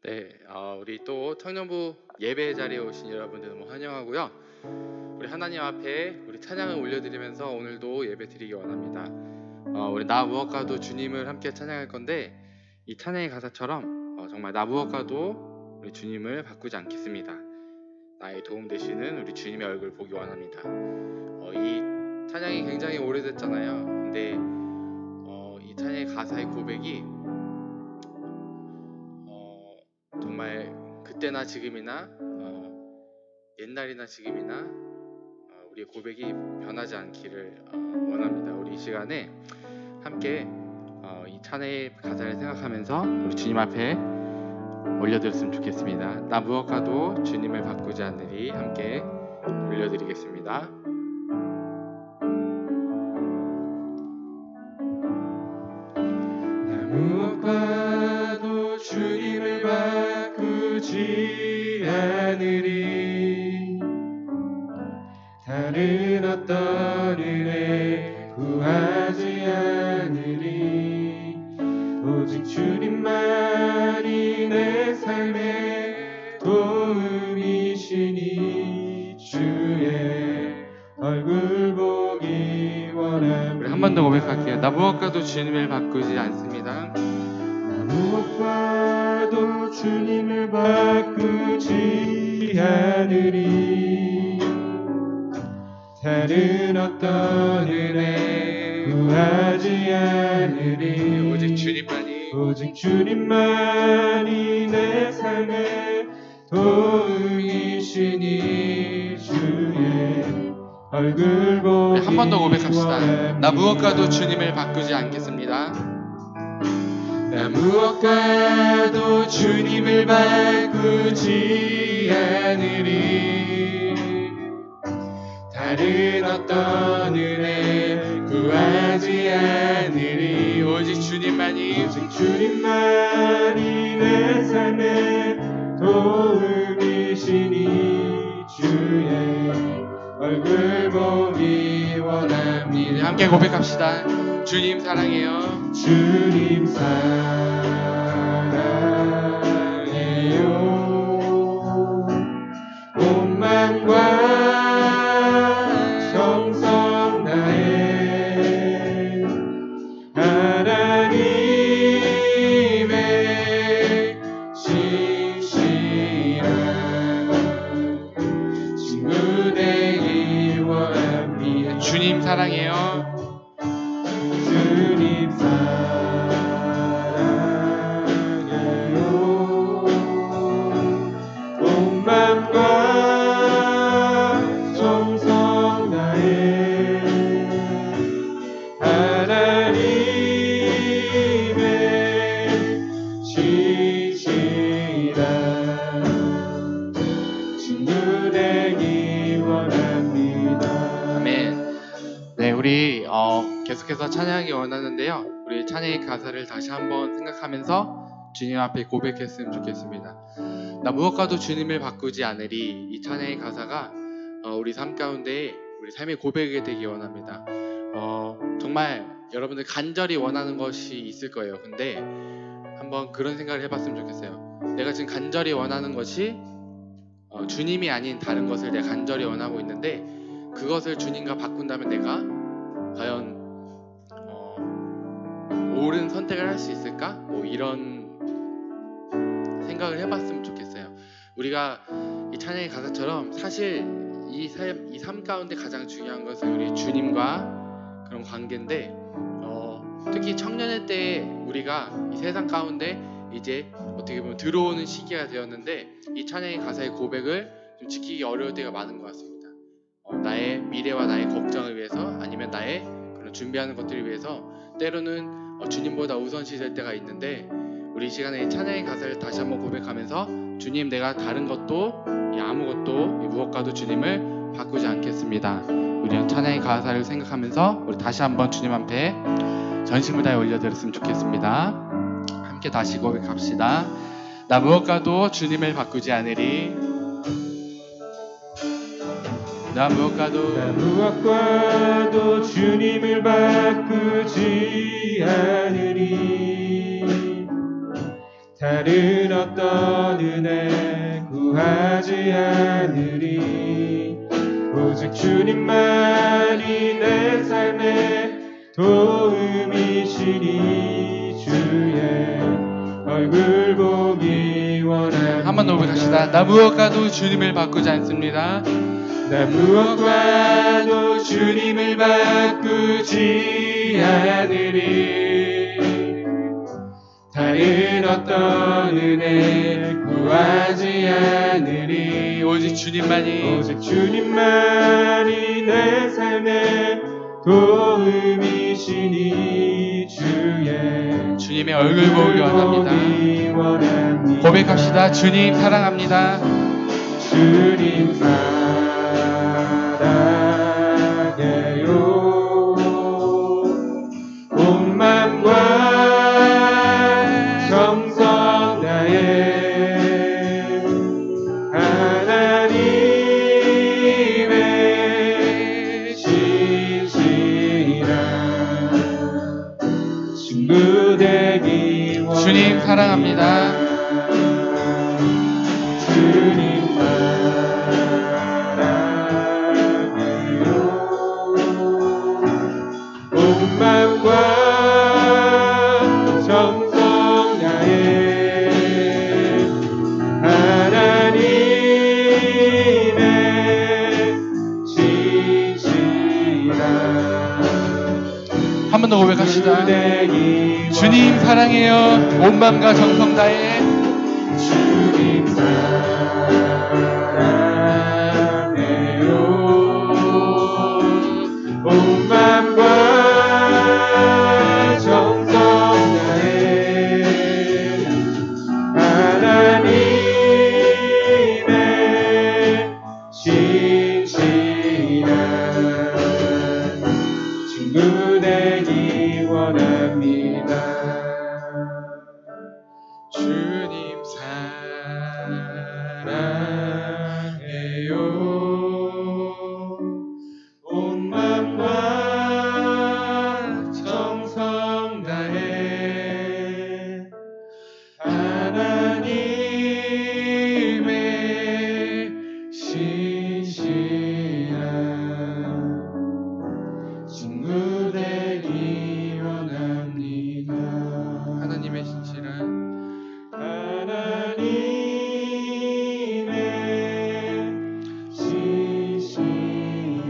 네, 우리 또 청년부 예배 자리에 오신 여러분들 너무 환영하고요. 우리 하나님 앞에 우리 찬양을 올려드리면서 오늘도 예배 드리기 원합니다. 우리 나 무엇과도 주님을 함께 찬양할 건데 이 찬양의 가사처럼 정말 나 무엇과도 우리 주님을 바꾸지 않겠습니다. 나의 도움 되시는 우리 주님의 얼굴 보기 원합니다. 이 찬양이 굉장히 오래됐잖아요. 근데 이 찬양의 가사의 고백이 정말 그때나 지금이나 옛날이나 지금이나 우리의 고백이 변하지 않기를 원합니다. 우리 이 시간에 함께 이 찬양의 가사를 생각하면서 우리 주님 앞에 올려드렸으면 좋겠습니다. 나 무엇과도 주님을 바꾸지 않으리 함께 올려드리겠습니다. 나 무엇과도 주님을 바꾸지 않으리 다른 어떤 은혜 구하지 않으리 오직 주님만이 내 삶의 도움이시니 주의 얼굴 보기 원합니다. 우리 한 번 더 고백할게요. 나 무엇과도 주님을 바꾸지 않습니다. 나 무엇과도 주님을 바꾸지 않으리 다른 어떤 은혜 구하지 않으리 오직 주님만이 내 삶의 도움이시니 주의 얼굴 보기 한 번 더 고백합시다. 나 무엇과도 주님을 바꾸지 않겠습니다. 나 무엇과도 주님을 바꾸지 않으리 다른 어떤 은혜 구하지 않으리 오직 주님만이 내 삶의 도움이시니 주의 얼굴 보기 원합니다. 함께 고백합시다. 주님 사랑해요. 주님 사랑해요. 온 마음과 정성 다해 하나님의 신실한 친구 되기 원합니다. 주님 사랑해요. 주님 사랑해요. 온 맘과 정성 다해 하나님의 신실한 친구 되기 원합니다. 아멘. 네, 우리 계속해서 찬양하기 원하는데요. 우리 찬양의 가사를 다시 한번 생각하면서 주님 앞에 고백했으면 좋겠습니다. 나 무엇과도 주님을 바꾸지 않으리 이 찬양의 가사가 우리 삶 가운데 우리 삶의 고백이 되기 원합니다. 정말 여러분들 간절히 원하는 것이 있을 거예요. 근데 한번 그런 생각을 해봤으면 좋겠어요. 내가 지금 간절히 원하는 것이 주님이 아닌 다른 것을 내가 간절히 원하고 있는데 그것을 주님과 바꾼다면 내가 과연 옳은 선택을 할 수 있을까? 뭐 이런 생각을 해봤으면 좋겠어요. 우리가 이 찬양의 가사처럼 사실 이 삶 가운데 가장 중요한 것은 우리 주님과 그런 관계인데 특히 청년의 때에 우리가 이 세상 가운데 이제 어떻게 보면 들어오는 시기가 되었는데 이 찬양의 가사의 고백을 좀 지키기 어려울 때가 많은 것 같습니다. 나의 미래와 나의 걱정을 위해서 아니면 나의 그런 준비하는 것들을 위해서 때로는 주님보다 우선시 될 때가 있는데 우리 이 시간에 찬양의 가사를 다시 한번 고백하면서 주님 내가 다른 것도 아무것도 무엇과도 주님을 바꾸지 않겠습니다. 우리는 찬양의 가사를 생각하면서 우리 다시 한번 주님 앞에 전심을 다해 올려드렸으면 좋겠습니다. 함께 다시 고백합시다. 나 무엇과도 주님을 바꾸지 않으리 나 무엇과도 주님을 바꾸지 않으리 다른 어떤 은혜 구하지 않으리. 오직 주님만이 내 삶의 도움이시니 주의 얼굴 보기 원합니다. 한 번 더 고백합시다. 나 무엇과도 주님을 바꾸지 않습니다. 나 무엇과도 주님을 바꾸지 않으리. 다른 어떤 은혜 구하지 않으리. 오직 주님만이 오직 주님만이 내 삶의 도움이시니 주님의 얼굴 보기 원합니다. 고백합시다. 주님 사랑합니다. 주님 사랑해요. 온 맘과 정성 다해 하나님의 신실한 친구 되기 원합니다. 주님 사랑합니다. 주님 온 맘과 정성 다해 하나님의 신실한 한 번 더 고백합시다. 되기 주님 사랑해요. 온 마음과 정성 다해 주님 사랑해요. 온 맘과 정성 다해 하나님의 신실한 친구 되기 원합니다. 주님 사랑해요. 온 맘과 정성 다해 하나님의 신실한 친구 되기 원합니다. 하나님의 신실한 하나님의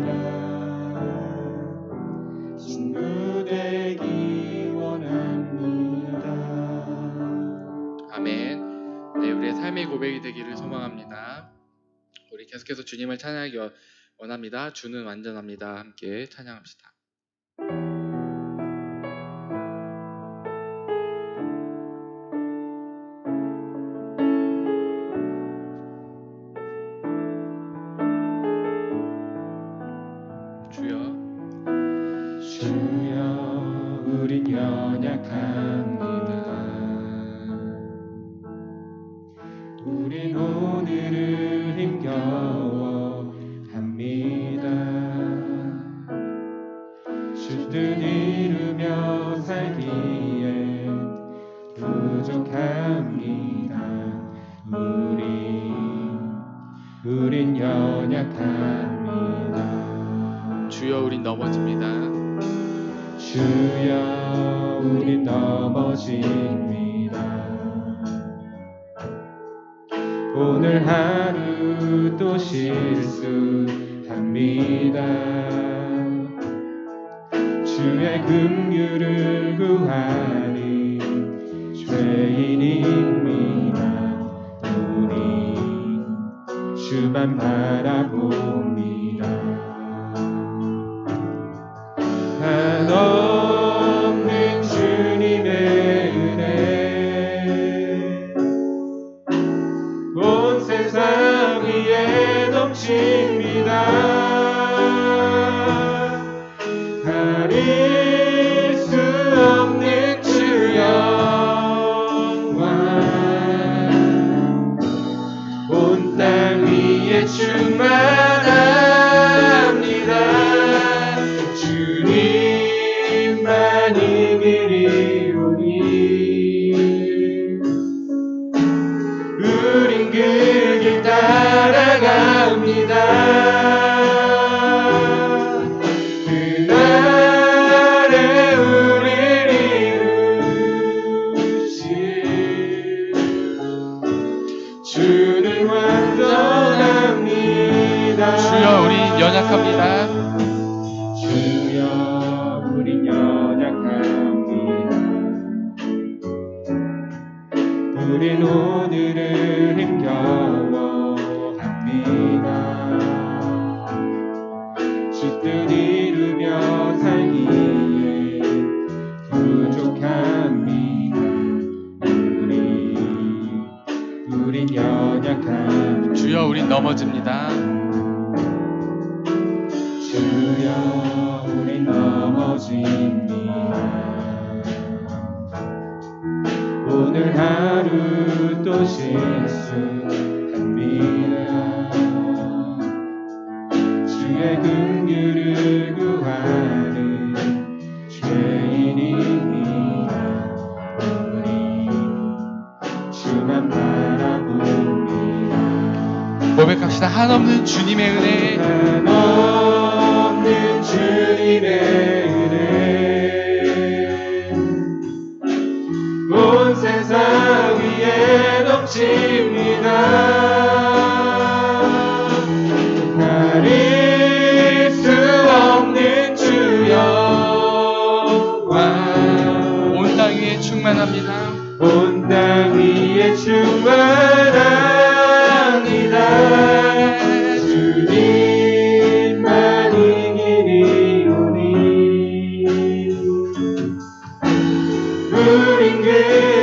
신실한 친구 되기 원합니다. 아멘. 네, 우리의 삶의 고백이 되기를 소망합니다. 우리 계속해서 주님을 찬양하기 원합니다. 주는 완전합니다. 함께 찬양합시다. 주여, 주여 우린 연약합니다. 우린 오늘을 힘겨워 합니다. 주 뜻 이루며 살기에 부족합니다. 우린 연약합니다. 주여, 우린 넘어집니다. 주여 우린 넘어집니다. 오늘 하루 또 실수합니다. 주의 긍휼을 구하니 죄인입니다. 우리 주만 바라봅니다. 한없는 주님의 은혜 온 세상 위에 넘칩니다. 가릴 수 없는 주 영광 온 땅 위에 주 그날에 우리를 이루실 주는 완전합니다. 주여 우리 연약합니다. 주여 우린 연약합니다. 우린 오늘을 힘겨워합니다. 주 뜻 이루며 살기에 부족합니다. 우린 연약합니다. 주여 우린 넘어집니다. 주여 우린 넘어집니다. 오늘 하루 또 실수합니다. 주의 긍휼을 구하는 죄인입니다. 우리 주만 바라봅니다. 고백합시다. 한없는 주님의 은혜. 한없는 주님의 은혜 온 세상 위에 넘칩니다. 가릴 수 없는 주 영광 온 땅 위에 충만합니다. 온 땅 위에 충만합니다. 주님만이 길이오니 우린 그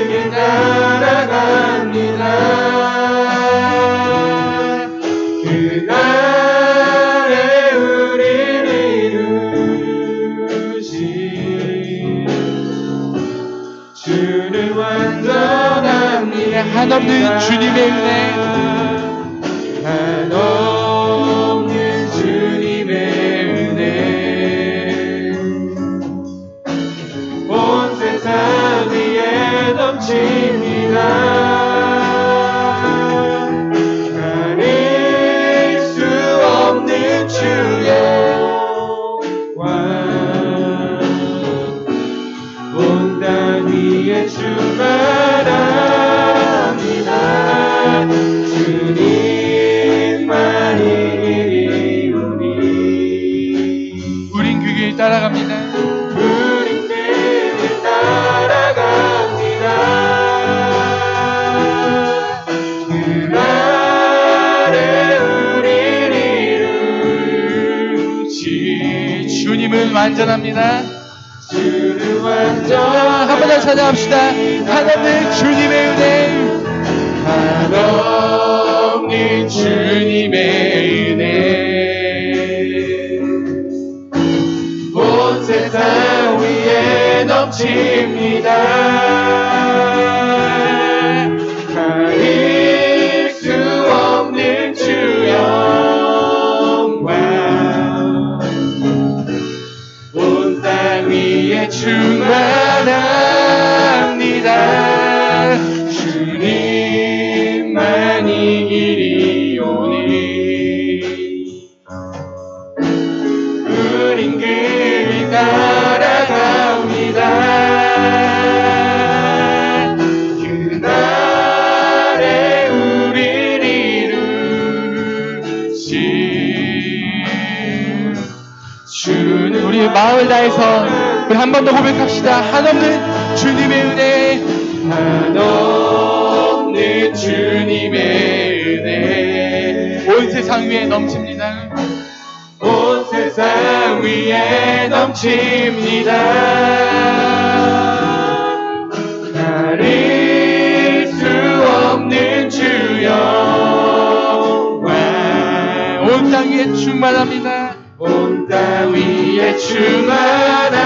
길 따라갑니다. 그날에 우리를 이루신 주는 완전합니다. 한없는 주님의 은혜. 한없는 주님의 은혜 온 세상 위에 넘칩니다. 가릴 수 없는 주 영광 온 땅 위에 충만합니다. 주님만이 길이오니 우린 그 길 따라갑니다. 우린 그 길 따라갑니다. 그날에 우리를 이루신 주님은 완전합니다. 주는 완전 한 번 더 찾아갑시다. 한없는 주님의 은혜. 한없는 주님의 은혜 온 세상 위에 넘칩니다. 가릴 수 없는 주 영광 온 땅 위에 충만합니다. 주님만이 길이오니 우린 그 길 따라갑니다. 그날에 우리를 이루신 주는 우리 마음을 다해서 우리 한 번 더 고백합시다. 한없는 주님의 은혜. 한없는 주님의 은혜 온 세상 위에 넘칩니다. 온 세상 위에 넘칩니다. 가릴 수 없는 주 영광 온 땅 위에 충만합니다. 온 땅 위에 충만합니다.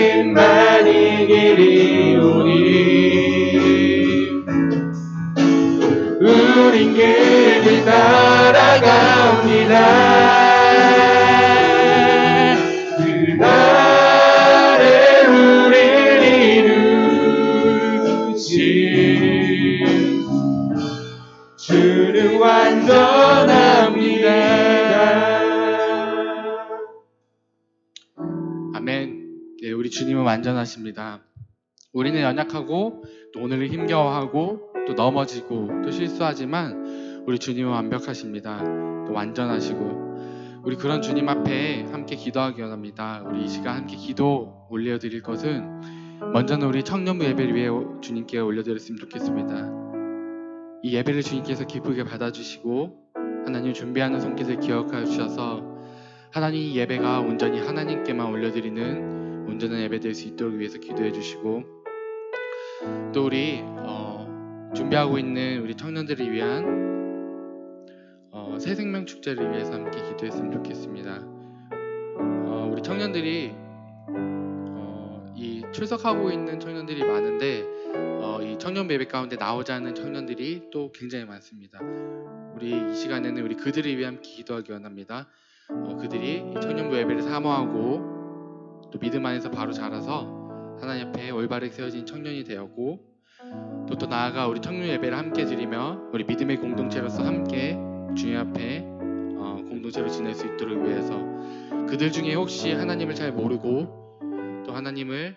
주님만이 길이오니 우린 그 길 따라갑니다. 그날에 우리를 이루신 예, 우리 주님은 완전하십니다. 우리는 연약하고 또 오늘을 힘겨워하고 또 넘어지고 또 실수하지만 우리 주님은 완벽하십니다. 또 완전하시고 우리 그런 주님 앞에 함께 기도하기 원합니다. 우리 이 시간 함께 기도 올려드릴 것은 먼저는 우리 청년부 예배를 위해 주님께 올려드렸으면 좋겠습니다. 이 예배를 주님께서 기쁘게 받아주시고 하나님 준비하는 손길을 기억하여 주셔서 하나님 이 예배가 온전히 하나님께만 올려드리는 온전한 예배 될 수 있도록 위해서 기도해 주시고 또 우리 준비하고 있는 우리 청년들을 위한 새 생명 축제를 위해서 함께 기도했으면 좋겠습니다. 우리 청년들이 이 출석하고 있는 청년들이 많은데 이 청년 예배 가운데 나오지 않는 청년들이 또 굉장히 많습니다. 우리 이 시간에는 우리 그들을 위해 함께 기도하기 원합니다. 그들이 이 청년부 예배를 사모하고 또 믿음 안에서 바로 자라서 하나님 앞에 올바르게 세워진 청년이 되었고 또 나아가 우리 청년 예배를 함께 드리며 우리 믿음의 공동체로서 함께 주님 앞에 공동체로 지낼 수 있도록 위해서 그들 중에 혹시 하나님을 잘 모르고 또 하나님을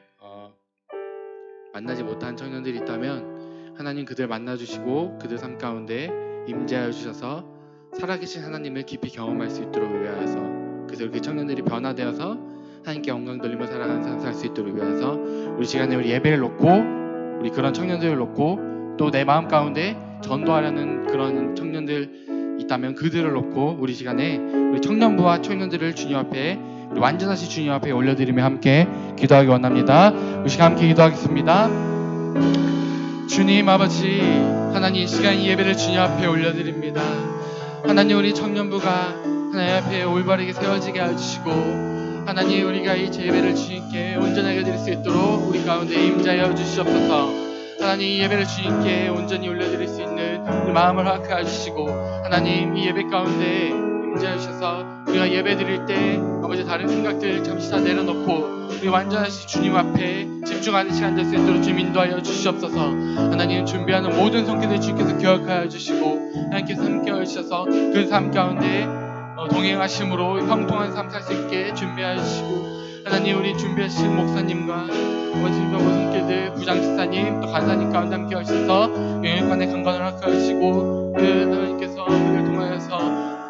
만나지 못한 청년들이 있다면 하나님 그들 만나주시고 그들 삶 가운데 임재하여 주셔서 살아계신 하나님을 깊이 경험할 수 있도록 위하여서 그래서 그 청년들이 변화되어서 하나님께 영광 돌리며 살아가는 삶 살 수 있도록 위하여서 우리 시간에 우리 예배를 놓고 우리 그런 청년들을 놓고 또 내 마음 가운데 전도하려는 그런 청년들 있다면 그들을 놓고 우리 시간에 우리 청년부와 청년들을 주님 앞에 우리 완전하신 주님 앞에 올려드리며 함께 기도하기 원합니다. 우리 시간 함께 기도하겠습니다. 주님 아버지 하나님 이 시간 이 예배를 주님 앞에 올려드립니다. 하나님 우리 청년부가 하나님 앞에 올바르게 세워지게 해주시고 하나님 우리가 이 예배를 주님께 온전하게 드릴 수 있도록 우리 가운데 임재하여 주시옵소서. 하나님 이 예배를 주님께 온전히 올려드릴 수 있는 우리 마음을 허락하여 주시고 하나님 이 예배 가운데 임재하여 주셔서 우리가 예배 드릴 때 아버지 다른 생각들 잠시 다 내려놓고 우리 완전하신 주님 앞에 집중하는 시간 될 수 있도록 주님 인도하여 주시옵소서. 하나님 준비하는 모든 손길을 주님께서 기억하여 주시고 하나님께서 함께하여 주셔서 그 삶 가운데 동행하심으로 형통한 삶 살 수 있게 준비하여 주시고 하나님 우리 준비하신 목사님과 아버지 모든 손길들 부장집사님 또 간사님 가운데 함께하여 주셔서 영역간의 강건을 허락하여 주시고 하나님께서 우리를 통하여서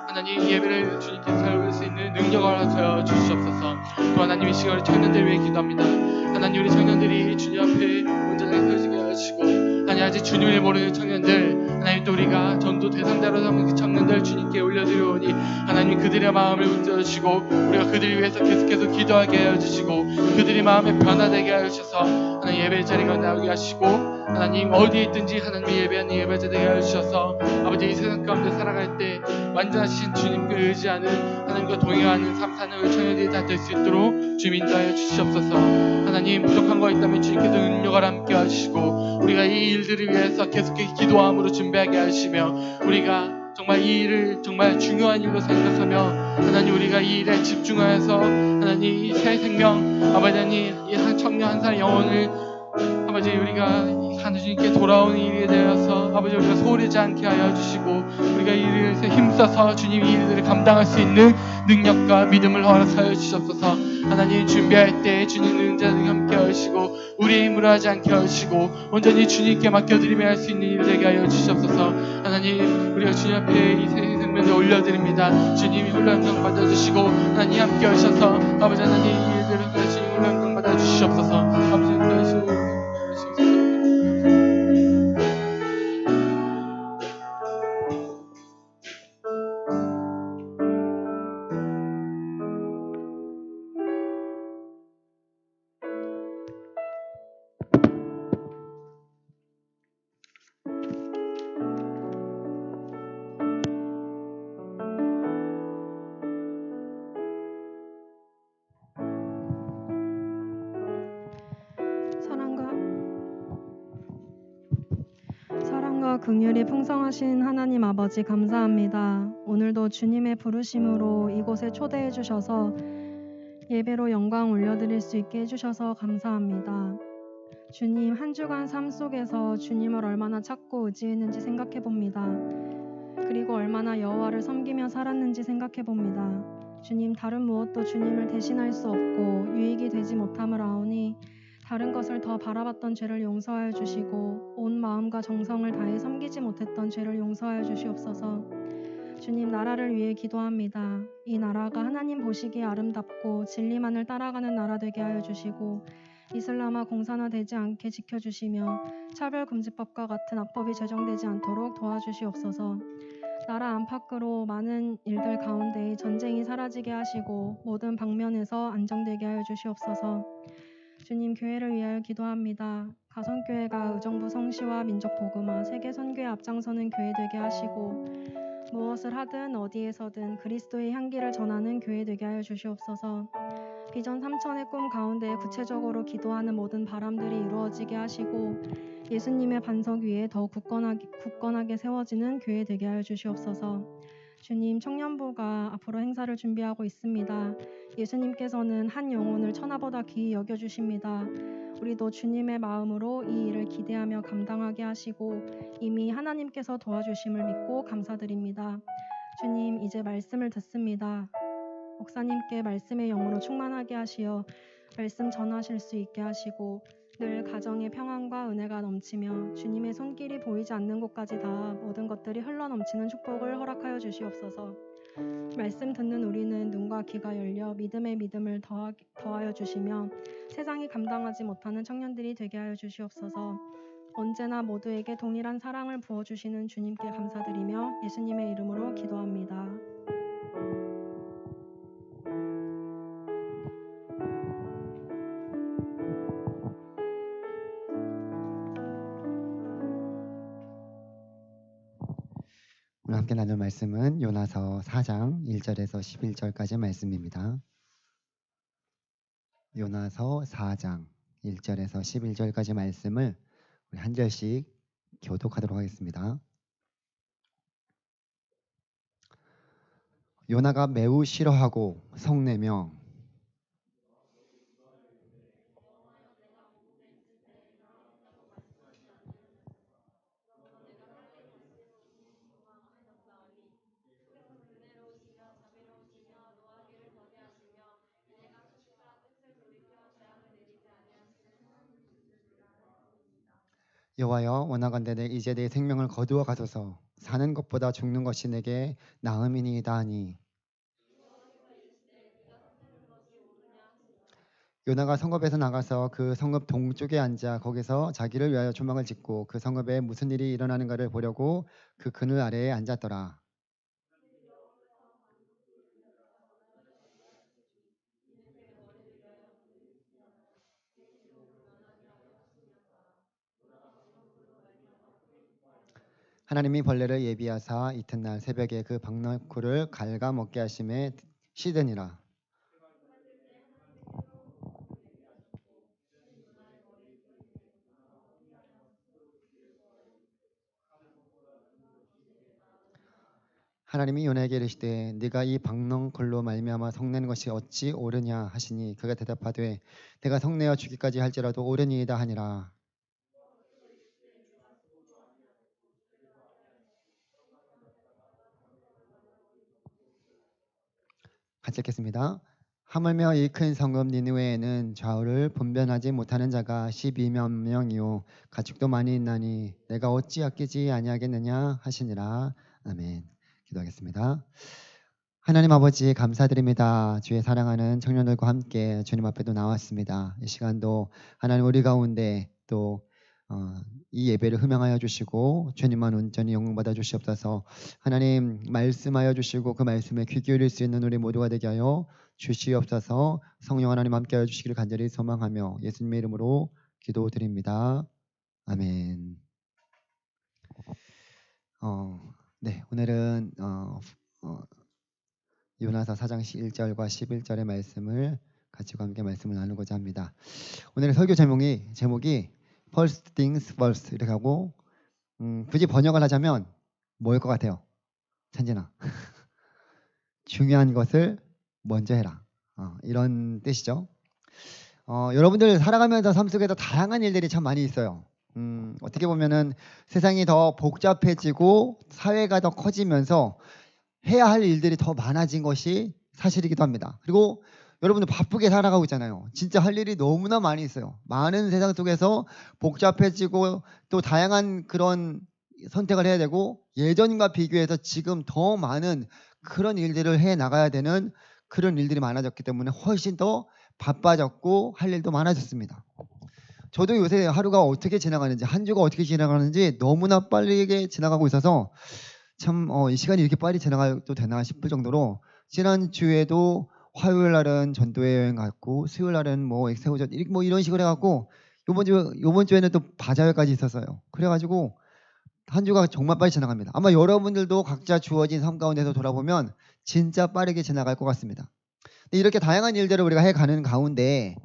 하나님 예배를 주님께서 잘 올릴 수 있는 능력을 허락하여 주시옵소서. 또 하나님 이 시간을 청년들을 위해 기도합니다. 하나님 우리 청년들이 주님 앞에 온전하게 서지게 하시고 하나님 아직 주님을 모르는 청년들 하나님 또 우리가 전도 대상자로 삼은 그 청년들 주님께 올려드려오니 하나님 그들의 마음을 붙여주시고 우리가 그들을 위해서 계속해서 기도하게 하여 주시고 그들의 마음에 변화되게 하여 주셔서 하나님 예배 자리가 나오게 하시고 하나님 어디에 있든지 하나님의 예배하는 예배자 되게 하여 주셔서 아버지 이 세상 가운데 살아갈 때 완전하신 주님께 의지하는 하나님과 동행하는 삶 사는 우리 청년들이 다 될 수 있도록 주님 인도하여 주시옵소서. 하나님 부족한 거 있다면 주님께서 능력을 함께 하시고 우리가 이 일들을 위해서 계속해서 기도함으로 준비하게 하시며 우리가 정말 이 일을 정말 중요한 일로 생각하며 하나님 우리가 이 일에 집중하여서 하나님 이 새 생명 아버지 하나님 이 한 청년 한 사람의 영혼을 아버지 우리가 하나님께 돌아오는 일에 대해서 아버지 우리가 소홀하지 않게 하여 주시고 우리가 이 일을 힘써서 주님 이 일들을 감당할 수 있는 능력과 믿음을 허락하여 주시옵소서. 하나님 준비할 때 주님 은자들 함께 하시고 우리의 힘으로 하지 않게 하시고 온전히 주님께 맡겨드리며 할 수 있는 일을 되게 하여 주시옵소서. 하나님 우리가 주님 앞에 이 생명을 올려드립니다. 주님이 홀랑강 받아주시고 하나님 함께 하셔서 아버지 하나님 이 일들을 주님 홀랑강 받아주시옵소서. 아버지 함께 하시고 사랑과 긍휼이 풍성하신 하나님 아버지 감사합니다. 오늘도 주님의 부르심으로 이곳에 초대해 주셔서 예배로 영광 올려드릴 수 있게 해주셔서 감사합니다. 주님 한 주간 삶 속에서 주님을 얼마나 찾고 의지했는지 생각해 봅니다. 그리고 얼마나 여호와를 섬기며 살았는지 생각해 봅니다. 주님 다른 무엇도 주님을 대신할 수 없고 유익이 되지 못함을 마음을 아오니 다른 것을 더 바라봤던 죄를 용서하여 주시고 온 마음과 정성을 다해 섬기지 못했던 죄를 용서하여 주시옵소서. 주님, 나라를 위해 기도합니다. 이 나라가 하나님 보시기에 아름답고 진리만을 따라가는 나라 되게 하여 주시고 이슬람화 공산화되지 않게 지켜주시며 차별금지법과 같은 악법이 제정되지 않도록 도와주시옵소서. 나라 안팎으로 많은 일들 가운데 전쟁이 사라지게 하시고 모든 방면에서 안정되게 하여 주시옵소서. 주님, 교회를 위하여 기도합니다. 가선교회가 의정부 성시와 민족 복음화, 세계 선교에 앞장서는 교회 되게 하시고 무엇을 하든 어디에서든 그리스도의 향기를 전하는 교회 되게 하여 주시옵소서. 비전 3천의 꿈 가운데 구체적으로 기도하는 모든 바람들이 이루어지게 하시고 예수님의 반석 위에 더 굳건하게 세워지는 교회 되게 하여 주시옵소서. 주님, 청년부가 앞으로 행사를 준비하고 있습니다. 예수님께서는 한 영혼을 천하보다 귀히 여겨주십니다. 우리도 주님의 마음으로 이 일을 기대하며 감당하게 하시고 이미 하나님께서 도와주심을 믿고 감사드립니다. 주님, 이제 말씀을 듣습니다. 목사님께 말씀의 영으로 충만하게 하시어 말씀 전하실 수 있게 하시고 늘 가정의 평안과 은혜가 넘치며 주님의 손길이 보이지 않는 곳까지 다 모든 것들이 흘러넘치는 축복을 허락하여 주시옵소서. 말씀 듣는 우리는 눈과 귀가 열려 믿음의 믿음을 더하여 주시며 세상이 감당하지 못하는 청년들이 되게 하여 주시옵소서. 언제나 모두에게 동일한 사랑을 부어주시는 주님께 감사드리며 예수님의 이름으로 기도합니다. 오늘 함께 나눌 말씀은 요나서 4장 1절에서 11절까지 말씀입니다. 요나서 4장 1절에서 11절까지 말씀을 우리 한 절씩 교독하도록 하겠습니다. 요나가 매우 싫어하고 성내며 여호와여, 원하건대 이제 내 생명을 거두어 가소서. 사는 것보다 죽는 것이 내게 나음이니이다 하니 요나가 성읍에서 나가서 그 성읍 동쪽에 앉아 거기서 자기를 위하여 조망을 짓고 그 성읍에 무슨 일이 일어나는가를 보려고 그 그늘 아래에 앉았더라. 하나님이 벌레를 예비하사 이튿날 새벽에 그 박너쿨을 갉아먹게 하심에 시드니라. 하나님이 요나에게 이르시되 네가 이 박너쿨로 말미암아 성내는 것이 어찌 옳으냐 하시니 그가 대답하되 내가 성내어 죽기까지 할지라도 옳으니이다 하니라. 같이 읽겠습니다. 하물며 이 큰 성읍 니느웨에는 좌우를 분변하지 못하는 자가 12만 명이요 가축도 많이 있나니 내가 어찌 아끼지 아니하겠느냐 하시니라. 아멘. 기도하겠습니다. 하나님 아버지 감사드립니다. 주의 사랑하는 청년들과 함께 주님 앞에도 나왔습니다. 이 시간도 하나님 우리 가운데 또 이 예배를 흠양하여 주시고 주님만 온전히 영광받아 주시옵소서. 하나님 말씀하여 주시고 그 말씀에 귀 기울일 수 있는 우리 모두가 되게 하여 주시옵소서. 성령 하나님 함께하여 주시기를 간절히 소망하며 예수님의 이름으로 기도드립니다. 아멘. 네, 오늘은 요나서 4장 1절과 11절의 말씀을 같이 함께 말씀을 나누고자 합니다. 오늘의 설교 제목이 First things first 이렇게 하고 굳이 번역을 하자면 뭐일 것 같아요? 찬진아. 중요한 것을 먼저 해라. 이런 뜻이죠. 여러분들 살아가면서 삶 속에서 다양한 일들이 참 많이 있어요. 어떻게 보면은 세상이 더 복잡해지고 사회가 더 커지면서 해야 할 일들이 더 많아진 것이 사실이기도 합니다. 그리고 여러분들 바쁘게 살아가고 있잖아요. 진짜 할 일이 너무나 많이 있어요. 많은 세상 속에서 복잡해지고 또 다양한 그런 선택을 해야 되고 예전과 비교해서 지금 더 많은 그런 일들을 해 나가야 되는 그런 일들이 많아졌기 때문에 훨씬 더 바빠졌고 할 일도 많아졌습니다. 저도 요새 하루가 어떻게 지나가는지 한 주가 어떻게 지나가는지 너무나 빠르게 지나가고 있어서 참 이 시간이 이렇게 빨리 지나가도 되나 싶을 정도로 지난 주에도 화요일 날은 전도회 여행 갔고 수요일 날은 뭐 엑세오전 뭐 이런 식으로 해갖고 요번 주에는 또 바자회까지 있었어요. 그래가지고 한 주가 정말 빨리 지나갑니다. 아마 여러분들도 각자 주어진 삶 가운데서 돌아보면 진짜 빠르게 지나갈 것 같습니다. 근데 이렇게 다양한 일들을 우리가 해가는 가운데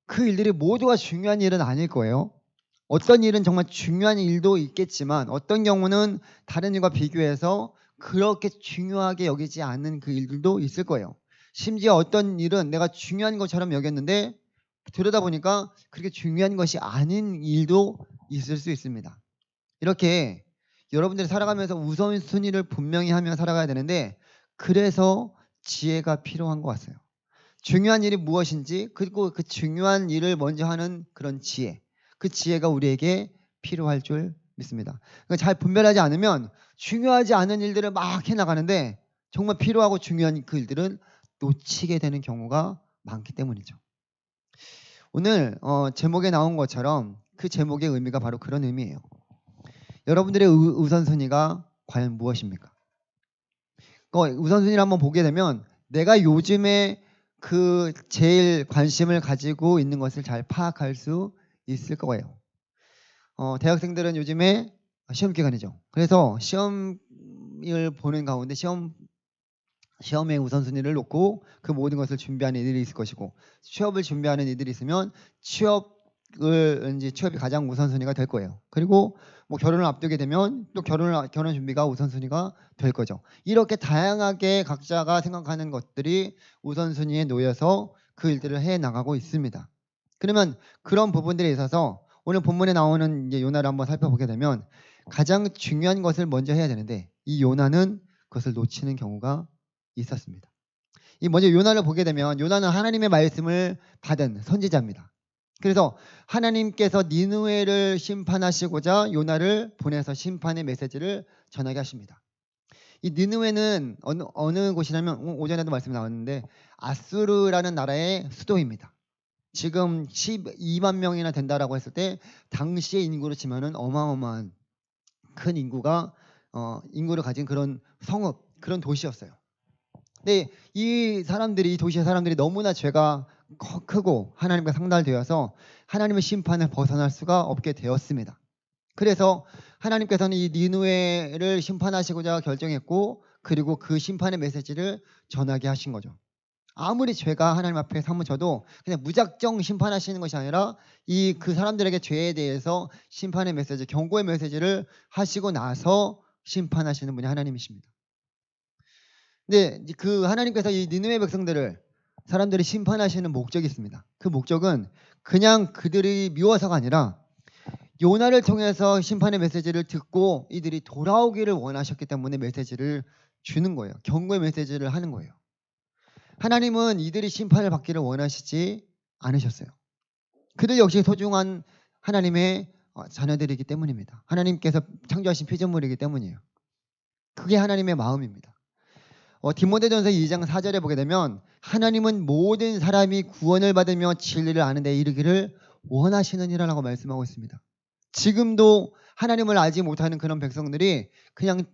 그 일들이 모두가 중요한 일은 아닐 거예요. 어떤 일은 정말 중요한 일도 있겠지만 어떤 경우는 다른 일과 비교해서 그렇게 중요하게 여기지 않는 그 일들도 있을 거예요. 심지어 어떤 일은 내가 중요한 것처럼 여겼는데 들여다보니까 그렇게 중요한 것이 아닌 일도 있을 수 있습니다. 이렇게 여러분들이 살아가면서 우선순위를 분명히 하며 살아가야 되는데 그래서 지혜가 필요한 것 같아요. 중요한 일이 무엇인지 그리고 그 중요한 일을 먼저 하는 그런 지혜, 그 지혜가 우리에게 필요할 줄 믿습니다. 그러니까 잘 분별하지 않으면 중요하지 않은 일들을 막 해나가는데 정말 필요하고 중요한 그 일들은 놓치게 되는 경우가 많기 때문이죠. 오늘 제목에 나온 것처럼 그 제목의 의미가 바로 그런 의미예요. 여러분들의 우선순위가 과연 무엇입니까? 우선순위를 한번 보게 되면 내가 요즘에 그 제일 관심을 가지고 있는 것을 잘 파악할 수 있을 거예요. 대학생들은 요즘에 시험 기간이죠. 그래서 시험을 보는 가운데 시험의 우선순위를 놓고 그 모든 것을 준비하는 이들이 있을 것이고 취업을 준비하는 이들이 있으면 취업이 가장 우선순위가 될 거예요. 그리고 뭐 결혼을 앞두게 되면 또 결혼 준비가 우선순위가 될 거죠. 이렇게 다양하게 각자가 생각하는 것들이 우선순위에 놓여서 그 일들을 해 나가고 있습니다. 그러면 그런 부분들에 있어서 오늘 본문에 나오는 이제 요나를 한번 살펴보게 되면 가장 중요한 것을 먼저 해야 되는데 이 요나는 그것을 놓치는 경우가 있었습니다. 이 먼저 요나를 보게 되면 요나는 하나님의 말씀을 받은 선지자입니다. 그래서 하나님께서 니느웨를 심판하시고자 요나를 보내서 심판의 메시지를 전하게 하십니다. 이 니느웨는 어느 곳이냐면 오전에도 말씀이 나왔는데 아수르라는 나라의 수도입니다. 지금 12만 명이나 된다라고 했을 때 당시의 인구로 치면은 어마어마한 큰 인구를 가진 그런 성읍, 그런 도시였어요. 근데 이 도시의 사람들이 너무나 죄가 크고 하나님과 상달되어서 하나님의 심판을 벗어날 수가 없게 되었습니다. 그래서 하나님께서는 이 니느웨를 심판하시고자 결정했고 그리고 그 심판의 메시지를 전하게 하신 거죠. 아무리 죄가 하나님 앞에 사무쳐도 그냥 무작정 심판하시는 것이 아니라 그 사람들에게 죄에 대해서 심판의 메시지, 경고의 메시지를 하시고 나서 심판하시는 분이 하나님이십니다. 근데 그 하나님께서 이 니느웨 사람들이 심판하시는 목적이 있습니다. 그 목적은 그냥 그들이 미워서가 아니라 요나를 통해서 심판의 메시지를 듣고 이들이 돌아오기를 원하셨기 때문에 메시지를 주는 거예요. 경고의 메시지를 하는 거예요. 하나님은 이들이 심판을 받기를 원하시지 않으셨어요. 그들 역시 소중한 하나님의 자녀들이기 때문입니다. 하나님께서 창조하신 피조물이기 때문이에요. 그게 하나님의 마음입니다. 디모데전서 2장 4절에 보게 되면 하나님은 모든 사람이 구원을 받으며 진리를 아는 데 이르기를 원하시느니라라고 말씀하고 있습니다. 지금도 하나님을 알지 못하는 그런 백성들이 그냥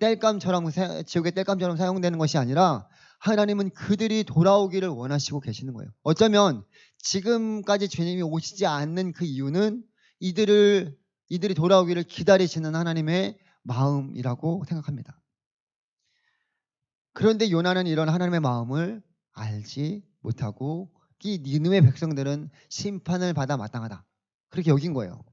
지옥의 땔감처럼 사용되는 것이 아니라 하나님은 그들이 돌아오기를 원하시고 계시는 거예요. 어쩌면 지금까지 주님이 오시지 않는 그 이유는 이들이 돌아오기를 기다리시는 하나님의 마음이라고 생각합니다. 그런데 요나는 이런 하나님의 마음을 알지 못하고 이 니느웨 백성들은 심판을 받아 마땅하다. 그렇게 여긴 거예요.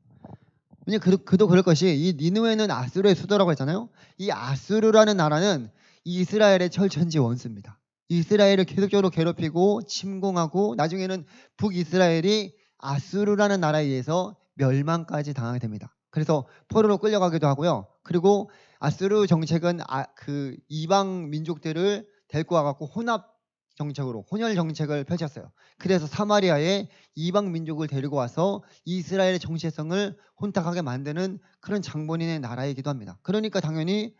왜냐면 그도 그럴 것이 이 니느웨는 아수르의 수도라고 했잖아요. 이 아수르라는 나라는 이스라엘의 철천지 원수입니다. 이스라엘을 계속적으로 괴롭히고 침공하고 나중에는 북이스라엘이 아수르라는 나라에 의해서 멸망까지 당하게 됩니다. 그래서 포로로 끌려가기도 하고요. 그리고 아수르 정책은 그 이방 민족들을 데리고 와갖고 혼합 정책으로 혼혈 정책을 펼쳤어요. 그래서 사마리아에 이방 민족을 데리고 와서 이스라엘의 정체성을 혼탁하게 만드는 그런 장본인의 나라이기도 합니다. 그러니까 당연히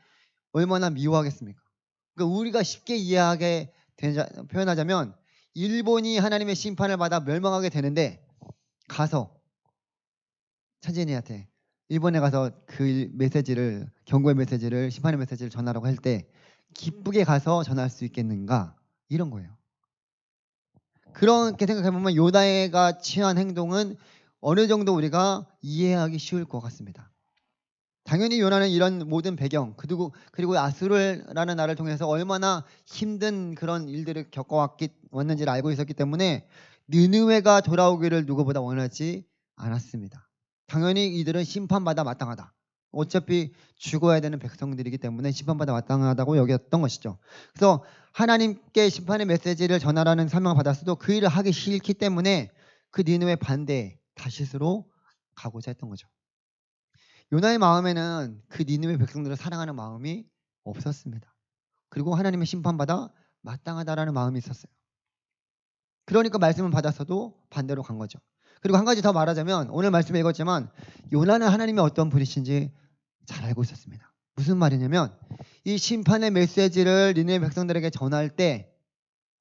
얼마나 미워하겠습니까? 그러니까 우리가 쉽게 이해하게 표현하자면 일본이 하나님의 심판을 받아 멸망하게 되는데 가서 차진이한테 일본에 가서 그 메시지를 경고의 메시지를 심판의 메시지를 전하라고 할 때 기쁘게 가서 전할 수 있겠는가 이런 거예요. 그렇게 생각해보면 요나가 취한 행동은 어느 정도 우리가 이해하기 쉬울 것 같습니다. 당연히 요나는 이런 모든 배경 그리고 아수르라는 나라를 통해서 얼마나 힘든 그런 일들을 겪어왔는지를 알고 있었기 때문에 느느웨가 돌아오기를 누구보다 원하지 않았습니다. 당연히 이들은 심판받아 마땅하다. 어차피 죽어야 되는 백성들이기 때문에 심판받아 마땅하다고 여겼던 것이죠. 그래서 하나님께 심판의 메시지를 전하라는 사명을 받았어도 그 일을 하기 싫기 때문에 그 니느웨 반대에 다시스로 가고자 했던 거죠. 요나의 마음에는 그 니느웨 백성들을 사랑하는 마음이 없었습니다. 그리고 하나님의 심판받아 마땅하다라는 마음이 있었어요. 그러니까 말씀을 받았어도 반대로 간 거죠. 그리고 한 가지 더 말하자면 오늘 말씀에 읽었지만 요나는 하나님의 어떤 분이신지 잘 알고 있었습니다. 무슨 말이냐면 이 심판의 메시지를 니느웨 백성들에게 전할 때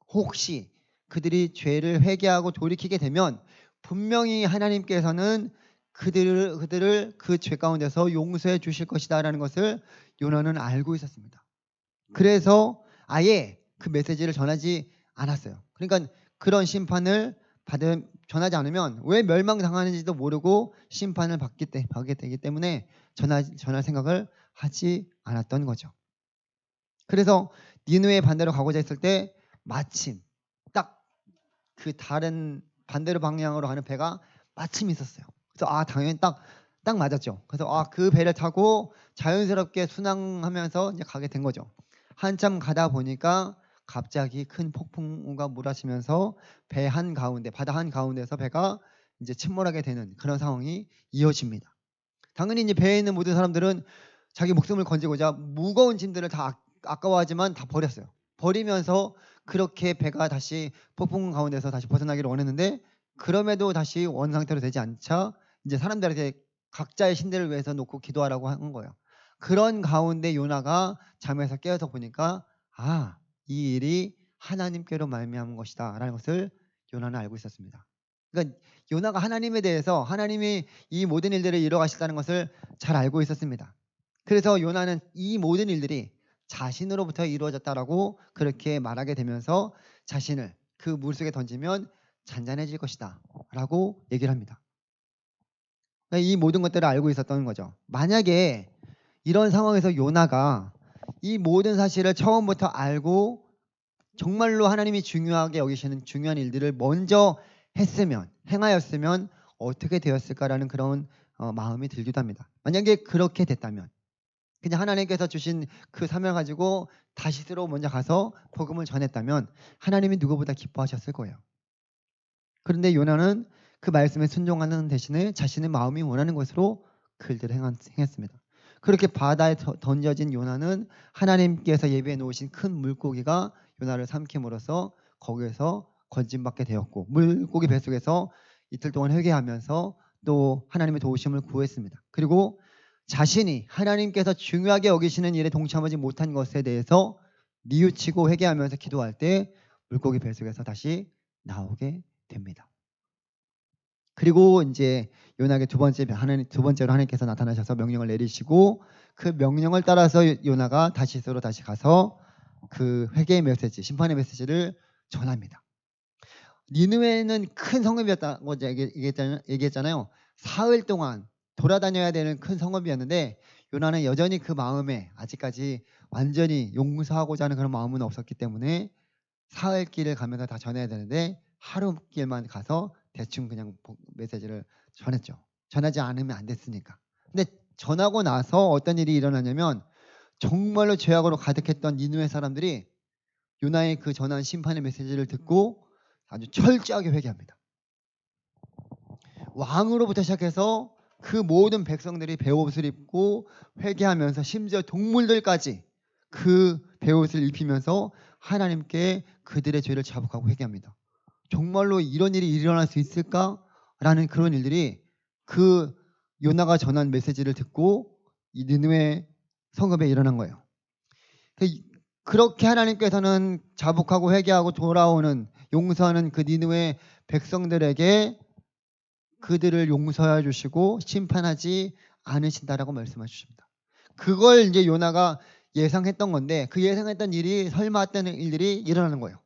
혹시 그들이 죄를 회개하고 돌이키게 되면 분명히 하나님께서는 그들을 그 죄 가운데서 용서해 주실 것이다라는 것을 요나는 알고 있었습니다. 그래서 아예 그 메시지를 전하지 않았어요. 그러니까 그런 심판을 전하지 않으면 왜 멸망당하는지도 모르고 심판을 받게 되기 때문에 전할 생각을 하지 않았던 거죠. 그래서 니느웨 반대로 가고자 했을 때 마침 딱 그 다른 반대로 방향으로 가는 배가 마침 있었어요. 그래서 당연히 딱 맞았죠. 그래서 그 배를 타고 자연스럽게 순항하면서 이제 가게 된 거죠. 한참 가다 보니까 갑자기 큰 폭풍우가 몰아치면서 바다 한 가운데서 배가 이제 침몰하게 되는 그런 상황이 이어집니다. 당연히 이제 배에 있는 모든 사람들은 자기 목숨을 건지고자 무거운 짐들을 다 아까워하지만 다 버렸어요. 버리면서 그렇게 배가 다시 폭풍 가운데서 다시 벗어나기를 원했는데 그럼에도 다시 원 상태로 되지 않자 이제 사람들한테 각자의 신들을 위해서 놓고 기도하라고 한 거예요. 그런 가운데 요나가 잠에서 깨어서 보니까 이 일이 하나님께로 말미암은 것이다라는 것을 요나는 알고 있었습니다. 그러니까 요나가 하나님에 대해서 하나님이 이 모든 일들을 이뤄가시다는 것을 잘 알고 있었습니다. 그래서 요나는 이 모든 일들이 자신으로부터 이루어졌다라고 그렇게 말하게 되면서 자신을 그 물속에 던지면 잔잔해질 것이다 라고 얘기를 합니다. 이 모든 것들을 알고 있었던 거죠. 만약에 이런 상황에서 요나가 이 모든 사실을 처음부터 알고 정말로 하나님이 중요하게 여기시는 중요한 일들을 먼저 행하였으면 어떻게 되었을까라는 그런 마음이 들기도 합니다. 만약에 그렇게 됐다면 그냥 하나님께서 주신 그 사명 가지고 다시스로 먼저 가서 복음을 전했다면 하나님이 누구보다 기뻐하셨을 거예요. 그런데 요나는 그 말씀에 순종하는 대신에 자신의 마음이 원하는 것으로 그 일들을 행했습니다. 그렇게 바다에 던져진 요나는 하나님께서 예비해 놓으신 큰 물고기가 요나를 삼킴으로써 거기에서 건짐받게 되었고 물고기 뱃속에서 이틀 동안 회개하면서 또 하나님의 도우심을 구했습니다. 그리고 자신이 하나님께서 중요하게 여기시는 일에 동참하지 못한 것에 대해서 뉘우치고 회개하면서 기도할 때 물고기 뱃속에서 다시 나오게 됩니다. 그리고 이제 요나에게 두 번째로 하나님께서 나타나셔서 명령을 내리시고 그 명령을 따라서 요나가 다시스로 다시 가서 그 회개의 메시지, 심판의 메시지를 전합니다. 니느웨는 큰 성읍이었다고 얘기했잖아요. 사흘 동안 돌아다녀야 되는 큰 성읍이었는데 요나는 여전히 그 마음에 아직까지 완전히 용서하고자 하는 그런 마음은 없었기 때문에 사흘 길을 가면서 다 전해야 되는데 하루 길만 가서 대충 그냥 메시지를 전했죠. 전하지 않으면 안 됐으니까. 근데 전하고 나서 어떤 일이 일어나냐면 정말로 죄악으로 가득했던 니느웨 사람들이 요나의 그 전한 심판의 메시지를 듣고 아주 철저하게 회개합니다. 왕으로부터 시작해서 그 모든 백성들이 베옷을 입고 회개하면서 심지어 동물들까지 그 베옷을 입히면서 하나님께 그들의 죄를 자복하고 회개합니다. 정말로 이런 일이 일어날 수 있을까라는 그런 일들이 그 요나가 전한 메시지를 듣고 이 니느웨 성읍에 일어난 거예요. 그렇게 하나님께서는 자복하고 회개하고 돌아오는 용서하는 그 니느웨 백성들에게 그들을 용서해 주시고 심판하지 않으신다라고 말씀해 주십니다. 그걸 이제 요나가 예상했던 건데 그 예상했던 일이 설마 했던 일들이 일어나는 거예요.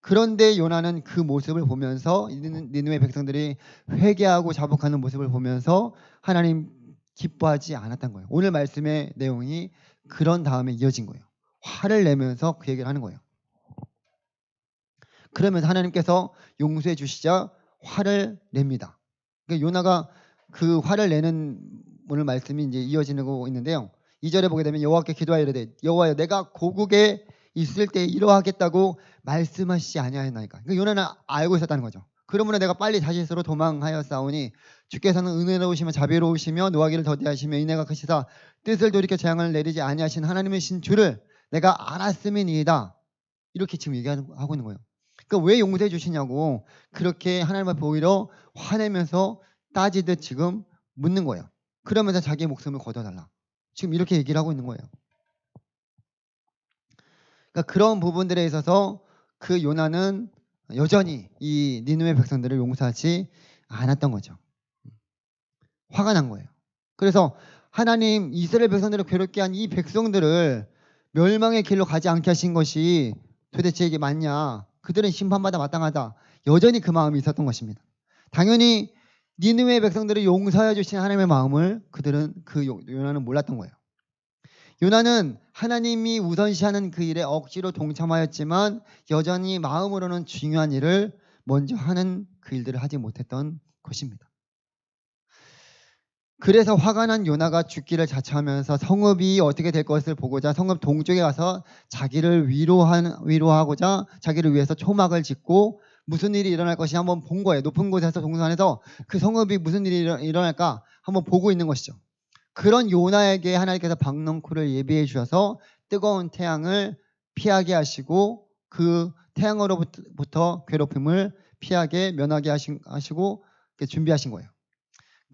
그런데 요나는 그 모습을 보면서 니느웨 백성들이 회개하고 자복하는 모습을 보면서 하나님 기뻐하지 않았던 거예요. 오늘 말씀의 내용이 그런 다음에 이어진 거예요. 화를 내면서 그 얘기를 하는 거예요. 그러면서 하나님께서 용서해 주시자 화를 냅니다. 그러니까 요나가 그 화를 내는 오늘 말씀이 이제 이어지고 있는데요. 2절에 보게 되면 여호와께 기도하여 이르되 여호와여 내가 고국에 있을 때 이러하겠다고 말씀하시지 아니하였나이까. 그러니까 요나는 알고 있었다는 거죠. 그러므로 내가 빨리 다시스로 도망하였사오니 주께서는 은혜로우시며 자비로우시며 노하기를 더디하시며 인애가 크시사 뜻을 돌이켜 재앙을 내리지 아니하신 하나님이신 줄을 내가 알았음이니이다. 이렇게 지금 얘기하고 있는 거예요. 그러니까 왜 용서해 주시냐고 그렇게 하나님 앞에 오히려 화내면서 따지듯 지금 묻는 거예요. 그러면서 자기의 목숨을 거둬달라. 지금 이렇게 얘기를 하고 있는 거예요. 그러니까 그런 부분들에 있어서 그 요나는 여전히 이 니느웨 백성들을 용서하지 않았던 거죠. 화가 난 거예요. 그래서 하나님 이스라엘 백성들을 괴롭게 한 이 백성들을 멸망의 길로 가지 않게 하신 것이 도대체 이게 맞냐? 그들은 심판받아 마땅하다. 여전히 그 마음이 있었던 것입니다. 당연히 니느웨 백성들을 용서해 주신 하나님의 마음을 그들은 그 요나는 몰랐던 거예요. 요나는 하나님이 우선시하는 그 일에 억지로 동참하였지만 여전히 마음으로는 중요한 일을 먼저 하는 그 일들을 하지 못했던 것입니다. 그래서 화가 난 요나가 죽기를 자처하면서 성읍이 어떻게 될 것을 보고자 성읍 동쪽에 가서 자기를 위로하고자 자기를 위해서 초막을 짓고 무슨 일이 일어날 것이 한번 본 거예요. 높은 곳에서 동산에서 그 성읍이 무슨 일이 일어날까 한번 보고 있는 것이죠. 그런 요나에게 하나님께서 박넝쿨을 예비해 주셔서 뜨거운 태양을 피하게 하시고 그 태양으로부터 괴롭힘을 피하게 면하게 하시고 준비하신 거예요.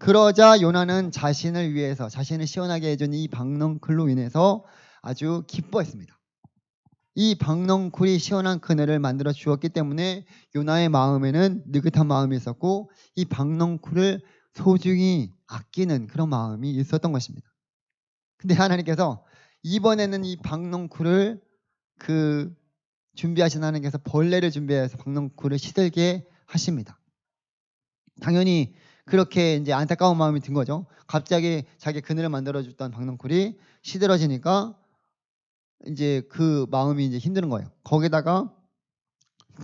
그러자 요나는 자신을 위해서 자신을 시원하게 해준 이 박넝쿨로 인해서 아주 기뻐했습니다. 이 박넝쿨이 시원한 그늘을 만들어 주었기 때문에 요나의 마음에는 느긋한 마음이 있었고 이 박넝쿨을 소중히 아끼는 그런 마음이 있었던 것입니다. 근데 하나님께서 이번에는 이 박넝쿨을 준비하신 하나님께서 벌레를 준비해서 박넝쿨을 시들게 하십니다. 당연히 그렇게 이제 안타까운 마음이 든 거죠. 갑자기 자기 그늘을 만들어줬던 박넝쿨이 시들어지니까 이제 그 마음이 이제 힘든 거예요. 거기다가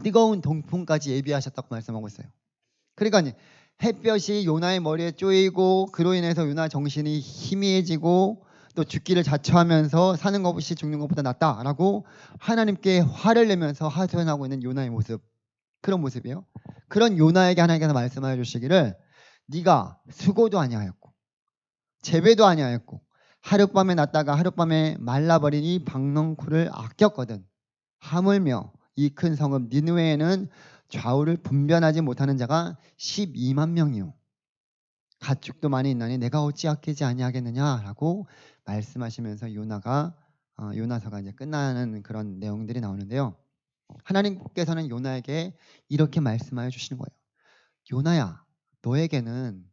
뜨거운 동풍까지 예비하셨다고 말씀하고 있어요. 그러니까 햇볕이 요나의 머리에 쪼이고 그로 인해서 요나 정신이 희미해지고 또 죽기를 자처하면서 사는 것이 죽는 것보다 낫다라고 하나님께 화를 내면서 하소연하고 있는 요나의 모습, 그런 모습이에요. 그런 요나에게 하나님께서 말씀하여 주시기를 네가 수고도 아니하였고 재배도 아니하였고 하룻밤에 났다가 하룻밤에 말라버린 이 박넝쿨을 아꼈거든. 하물며 이 큰 성읍 니느웨에는 좌우를 분별하지 못하는 자가 12만 명이요 가축도 많이 있나니 내가 어찌 아끼지 아니하겠느냐라고 말씀하시면서 요나서가 이제 끝나는 그런 내용들이 나오는데요. 하나님께서는 요나에게 이렇게 말씀하여 주시는 거예요. 요나야, 너에게는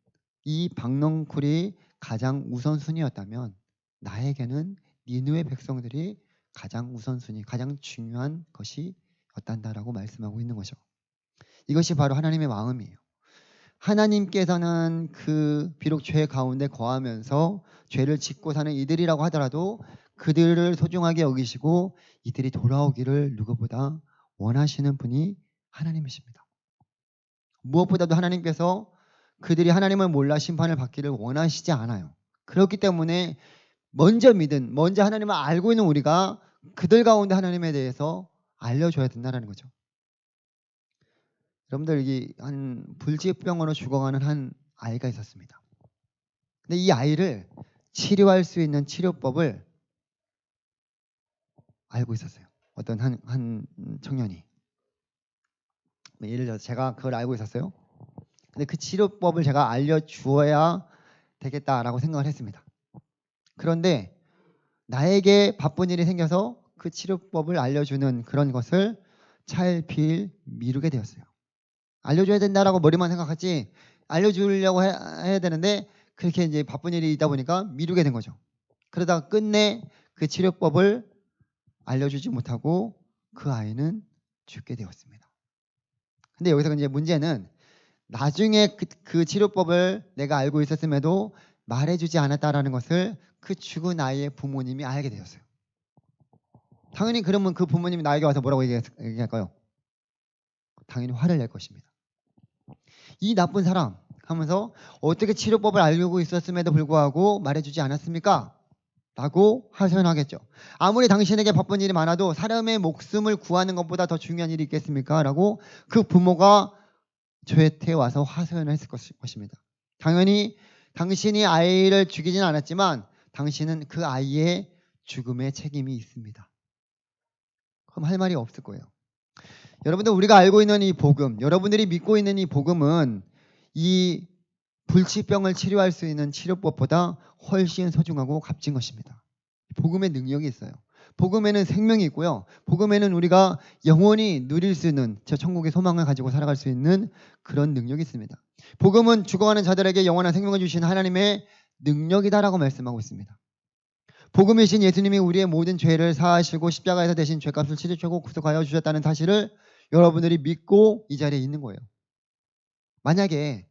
이 박넝쿨이 가장 우선순위였다면 나에게는 니느웨 백성들이 가장 우선순위, 가장 중요한 것이었단다라고 말씀하고 있는 거죠. 이것이 바로 하나님의 마음이에요. 하나님께서는 비록 죄 가운데 거하면서 죄를 짓고 사는 이들이라고 하더라도 그들을 소중하게 여기시고 이들이 돌아오기를 누구보다 원하시는 분이 하나님이십니다. 무엇보다도 하나님께서 그들이 하나님을 몰라 심판을 받기를 원하시지 않아요. 그렇기 때문에 먼저 하나님을 알고 있는 우리가 그들 가운데 하나님에 대해서 알려줘야 된다는 거죠. 여러분들 여기 한 불치병으로 죽어가는 한 아이가 있었습니다. 근데 이 아이를 치료할 수 있는 치료법을 알고 있었어요. 어떤 한 청년이. 예를 들어서 제가 그걸 알고 있었어요. 근데 그 치료법을 제가 알려주어야 되겠다라고 생각을 했습니다. 그런데 나에게 바쁜 일이 생겨서 그 치료법을 알려주는 그런 것을 차일피일 미루게 되었어요. 알려줘야 된다라고 머리만 생각하지 알려주려고 해야 되는데 그렇게 이제 바쁜 일이 있다 보니까 미루게 된 거죠. 그러다가 끝내 그 치료법을 알려주지 못하고 그 아이는 죽게 되었습니다. 근데 여기서 이제 문제는 나중에 그 치료법을 내가 알고 있었음에도 말해주지 않았다라는 것을 그 죽은 아이의 부모님이 알게 되었어요. 당연히 그러면 그 부모님이 나에게 와서 뭐라고 얘기할까요? 당연히 화를 낼 것입니다. 이 나쁜 사람 하면서 어떻게 치료법을 알고 있었음에도 불구하고 말해주지 않았습니까? 라고 하소연하겠죠. 아무리 당신에게 바쁜 일이 많아도 사람의 목숨을 구하는 것보다 더 중요한 일이 있겠습니까? 라고 그 부모가 저한테 와서 하소연을 했을 것입니다. 당연히 당신이 아이를 죽이지는 않았지만 당신은 그 아이의 죽음에 책임이 있습니다. 그럼 할 말이 없을 거예요. 여러분들 우리가 알고 있는 이 복음, 여러분들이 믿고 있는 이 복음은 이 불치병을 치료할 수 있는 치료법보다 훨씬 소중하고 값진 것입니다. 복음의 능력이 있어요. 복음에는 생명이 있고요. 복음에는 우리가 영원히 누릴 수 있는 저 천국의 소망을 가지고 살아갈 수 있는 그런 능력이 있습니다. 복음은 죽어가는 자들에게 영원한 생명을 주신 하나님의 능력이다라고 말씀하고 있습니다. 복음이신 예수님이 우리의 모든 죄를 사하시고 십자가에서 대신 죄값을 치르시고 구속하여 주셨다는 사실을 여러분들이 믿고 이 자리에 있는 거예요. 만약에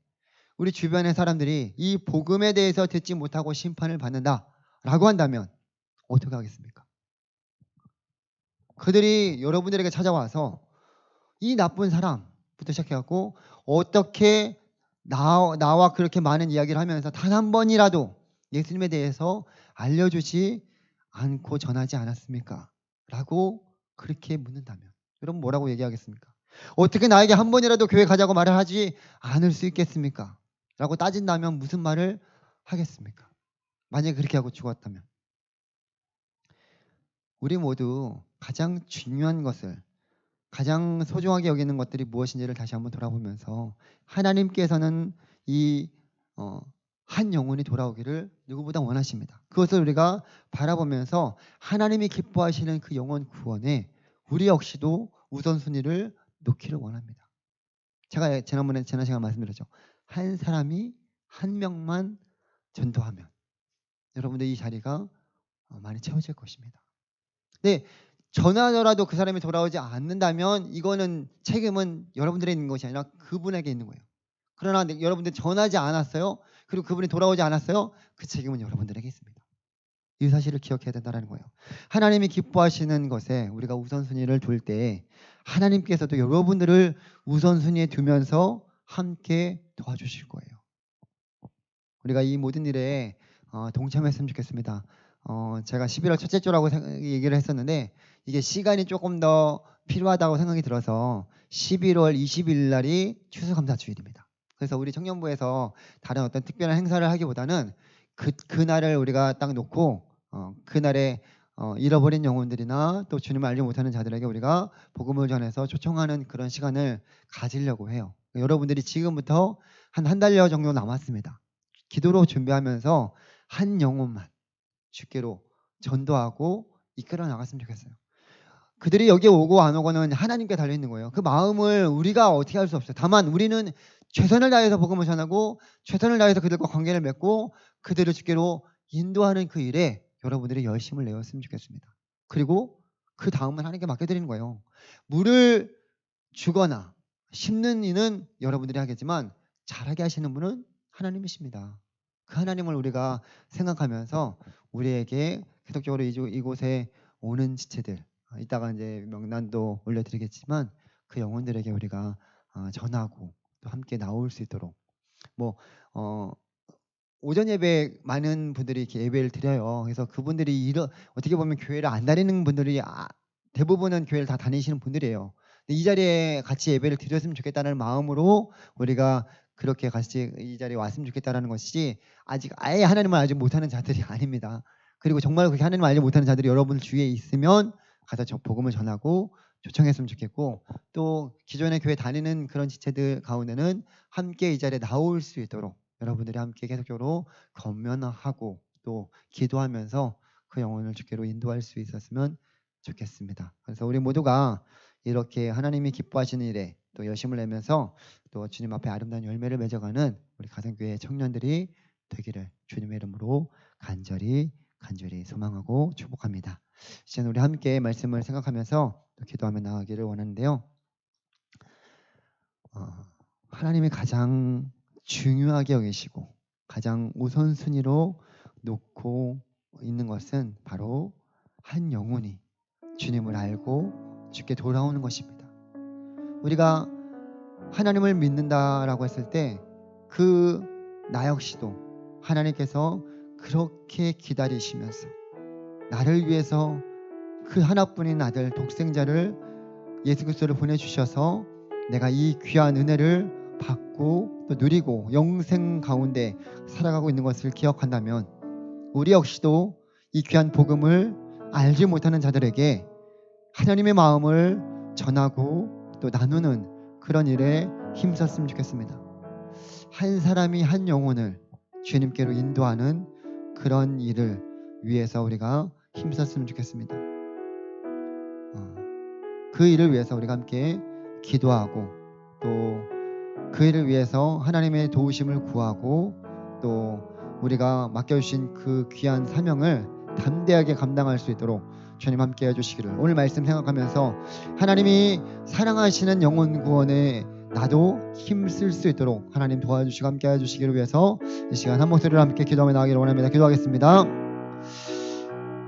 우리 주변의 사람들이 이 복음에 대해서 듣지 못하고 심판을 받는다라고 한다면 어떻게 하겠습니까? 그들이 여러분들에게 찾아와서 이 나쁜 사람부터 시작해갖고 어떻게 나와 그렇게 많은 이야기를 하면서 단 한 번이라도 예수님에 대해서 알려주지 않고 전하지 않았습니까? 라고 그렇게 묻는다면 여러분 뭐라고 얘기하겠습니까? 어떻게 나에게 한 번이라도 교회 가자고 말을 하지 않을 수 있겠습니까? 라고 따진다면 무슨 말을 하겠습니까? 만약에 그렇게 하고 죽었다면 우리 모두 가장 중요한 것을 가장 소중하게 여기는 것들이 무엇인지를 다시 한번 돌아보면서 하나님께서는 이 한 영혼이 돌아오기를 누구보다 원하십니다. 그것을 우리가 바라보면서 하나님이 기뻐하시는 그 영혼 구원에 우리 역시도 우선순위를 놓기를 원합니다. 제가 지난 시간 말씀드렸죠. 한 사람이 한 명만 전도하면 여러분들 이 자리가 많이 채워질 것입니다. 근데 전하더라도 그 사람이 돌아오지 않는다면 이거는 책임은 여러분들에 있는 것이 아니라 그분에게 있는 거예요. 그러나 여러분들 전하지 않았어요. 그리고 그분이 돌아오지 않았어요. 그 책임은 여러분들에게 있습니다. 이 사실을 기억해야 된다는 거예요. 하나님이 기뻐하시는 것에 우리가 우선순위를 둘 때 하나님께서도 여러분들을 우선순위에 두면서 함께 도와주실 거예요. 우리가 이 모든 일에 동참했으면 좋겠습니다. 제가 11월 첫째 주라고 얘기를 했었는데 이게 시간이 조금 더 필요하다고 생각이 들어서 11월 20일 날이 추수감사주일입니다. 그래서 우리 청년부에서 다른 어떤 특별한 행사를 하기보다는 그날을 우리가 딱 놓고 그날에 잃어버린 영혼들이나 또 주님을 알지 못하는 자들에게 우리가 복음을 전해서 초청하는 그런 시간을 가지려고 해요. 여러분들이 지금부터 한 달여 정도 남았습니다. 기도로 준비하면서 한 영혼만 주께로 전도하고 이끌어 나갔으면 좋겠어요. 그들이 여기에 오고 안 오고는 하나님께 달려있는 거예요. 그 마음을 우리가 어떻게 할 수 없어요. 다만 우리는 최선을 다해서 복음을 전하고 최선을 다해서 그들과 관계를 맺고 그들을 주께로 인도하는 그 일에 여러분들이 열심을 내었으면 좋겠습니다. 그리고 그 다음은 하나님께 맡겨드리는 거예요. 물을 주거나 심는 이는 여러분들이 하겠지만 잘하게 하시는 분은 하나님이십니다. 그 하나님을 우리가 생각하면서 우리에게 계속적으로 이곳에 오는 지체들, 이따가 이제 명단도 올려드리겠지만 그 영혼들에게 우리가 전하고 또 함께 나올 수 있도록 오전 예배 많은 분들이 이렇게 예배를 드려요. 그래서 그분들이 어떻게 보면 교회를 안 다니는 분들이 대부분은 교회를 다 다니시는 분들이에요. 근데 이 자리에 같이 예배를 드렸으면 좋겠다는 마음으로 우리가 그렇게 같이 이 자리에 왔으면 좋겠다는 것이 아직 아예 하나님을 알지 못하는 자들이 아닙니다. 그리고 정말 그렇게 하나님을 알지 못하는 자들이 여러분 주위에 있으면 가서 복음을 전하고 초청했으면 좋겠고, 또 기존의 교회 다니는 그런 지체들 가운데는 함께 이 자리에 나올 수 있도록 여러분들이 함께 계속적으로 권면하고 또 기도하면서 그 영혼을 주께로 인도할 수 있었으면 좋겠습니다. 그래서 우리 모두가 이렇게 하나님이 기뻐하시는 일에 또 열심을 내면서 또 주님 앞에 아름다운 열매를 맺어가는 우리 가정교회 청년들이 되기를 주님의 이름으로 간절히 소망하고 축복합니다. 이제 우리 함께 말씀을 생각하면서 또 기도하며 나아가기를 원하는데요. 하나님이 가장 중요하게 여기시고 가장 우선순위로 놓고 있는 것은 바로 한 영혼이 주님을 알고 주께 돌아오는 것입니다. 우리가 하나님을 믿는다라고 했을 때 그 나 역시도 하나님께서 그렇게 기다리시면서 나를 위해서 그 하나뿐인 아들 독생자를 예수 그리스도를 보내주셔서 내가 이 귀한 은혜를 받고 또 누리고 영생 가운데 살아가고 있는 것을 기억한다면 우리 역시도 이 귀한 복음을 알지 못하는 자들에게 하나님의 마음을 전하고 또 나누는 그런 일에 힘썼으면 좋겠습니다. 한 사람이 한 영혼을 주님께로 인도하는 그런 일을 위해서 우리가 힘썼으면 좋겠습니다. 그 일을 위해서 우리가 함께 기도하고 또 그 일을 위해서 하나님의 도우심을 구하고 또 우리가 맡겨주신 그 귀한 사명을 담대하게 감당할 수 있도록 주님 함께 해주시기를 오늘 말씀 생각하면서 하나님이 사랑하시는 영혼 구원에 나도 힘쓸 수 있도록 하나님 도와주시고 함께 해주시기를 위해서 이 시간 한 목소리로 함께 기도하며 나가기를 원합니다. 기도하겠습니다.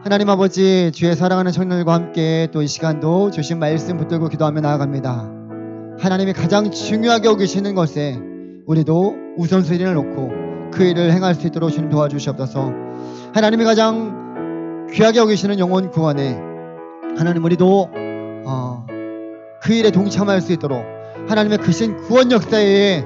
하나님 아버지, 주의 사랑하는 청년들과 함께 또 이 시간도 주신 말씀 붙들고 기도하며 나아갑니다. 하나님이 가장 중요하게 여기시는 것에 우리도 우선순위를 놓고 그 일을 행할 수 있도록 주님 도와주시옵소서. 하나님이 가장 귀하게 여기시는 영혼 구원에 하나님 우리도 그 일에 동참할 수 있도록 하나님의 크신 구원 역사에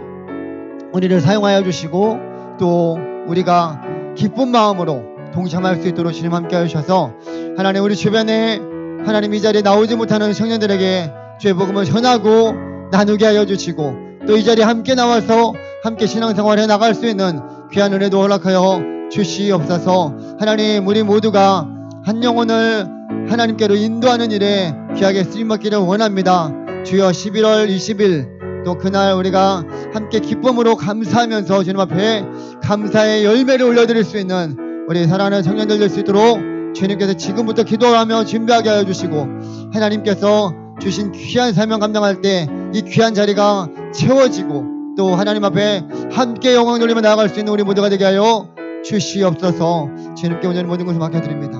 우리를 사용하여 주시고 또 우리가 기쁜 마음으로 동참할 수 있도록 주님 함께 하셔서 하나님 우리 주변에 하나님 이 자리에 나오지 못하는 청년들에게 주의 복음을 전하고 나누게 하여 주시고 또 이 자리에 함께 나와서 함께 신앙생활에 나갈 수 있는 귀한 은혜도 허락하여 주시옵소서. 하나님 우리 모두가 한 영혼을 하나님께로 인도하는 일에 귀하게 쓰임받기를 원합니다. 주여 11월 20일 또 그날 우리가 함께 기쁨으로 감사하면서 주님 앞에 감사의 열매를 올려드릴 수 있는 우리 사랑하는 청년들 될 수 있도록 주님께서 지금부터 기도하며 준비하게 하여 주시고 하나님께서 주신 귀한 사명 감당할 때 이 귀한 자리가 채워지고 또 하나님 앞에 함께 영광 돌리며 나아갈 수 있는 우리 모두가 되게 하여 주시옵소서. 주님께 온전히 모든 것을 맡겨드립니다.